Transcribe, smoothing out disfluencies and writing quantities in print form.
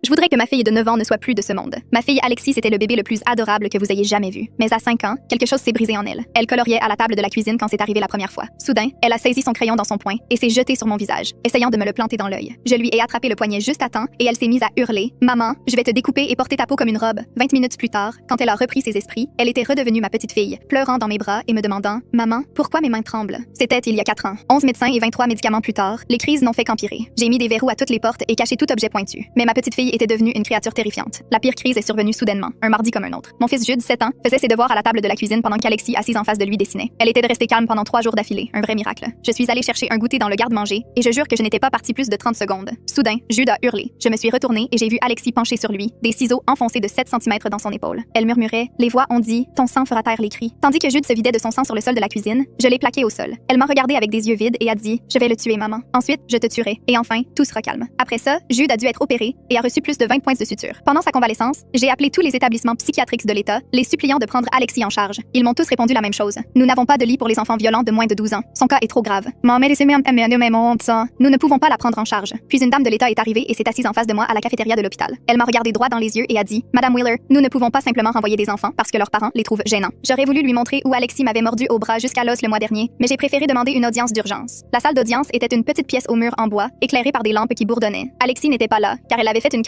Je voudrais que ma fille de 9 ans ne soit plus de ce monde. Ma fille Alexis, c'était le bébé le plus adorable que vous ayez jamais vu. Mais à 5 ans, quelque chose s'est brisé en elle. Elle coloriait à la table de la cuisine quand c'est arrivé la première fois. Soudain, elle a saisi son crayon dans son poing et s'est jetée sur mon visage, essayant de me le planter dans l'œil. Je lui ai attrapé le poignet juste à temps et elle s'est mise à hurler « Maman, je vais te découper et porter ta peau comme une robe ». 20 minutes plus tard, quand elle a repris ses esprits, elle était redevenue ma petite fille, pleurant dans mes bras et me demandant « Maman, pourquoi mes mains tremblent ?» C'était il y a 4 ans. 11 médecins et 23 médicaments plus tard, les crises n'ont fait qu'empirer. J'ai mis des verrous à toutes les portes et caché tout objet pointu. Mais ma petite fille était devenue une créature terrifiante. La pire crise est survenue soudainement, un mardi comme un autre. Mon fils Jude, 7 ans, faisait ses devoirs à la table de la cuisine pendant qu'Alexis, assise en face de lui, dessinait. Elle était de rester calme pendant 3 jours d'affilée, un vrai miracle. Je suis allée chercher un goûter dans le garde-manger et je jure que je n'étais pas partie plus de 30 secondes. Soudain, Jude a hurlé. Je me suis retournée et j'ai vu Alexis penché sur lui, des ciseaux enfoncés de 7 cm dans son épaule. Elle murmurait « Les voix ont dit, ton sang fera taire les cris ». Tandis que Jude se vidait de son sang sur le sol de la cuisine, je l'ai plaqué au sol. Elle m'a regardé avec des yeux vides et a dit « Je vais le tuer, maman. Ensuite, je te tuerai. Et enfin, tout sera calme ». Après ça, Jude a dû être opéré et a reçu plus de 20 points de suture. Pendant sa convalescence, j'ai appelé tous les établissements psychiatriques de l'État, les suppliant de prendre Alexis en charge. Ils m'ont tous répondu la même chose. Nous n'avons pas de lit pour les enfants violents de moins de 12 ans. Son cas est trop grave. Nous ne pouvons pas la prendre en charge. Puis une dame de l'État est arrivée et s'est assise en face de moi à la cafétéria de l'hôpital. Elle m'a regardé droit dans les yeux et a dit « Madame Wheeler, nous ne pouvons pas simplement renvoyer des enfants parce que leurs parents les trouvent gênants. » J'aurais voulu lui montrer où Alexis m'avait mordu au bras jusqu'à l'os le mois dernier, mais j'ai préféré demander une audience d'urgence. La salle d'audience était une petite pièce au mur en bois, éclairée par des lampes qui bourdonnaient. Alexis n'était pas là, car elle avait fait une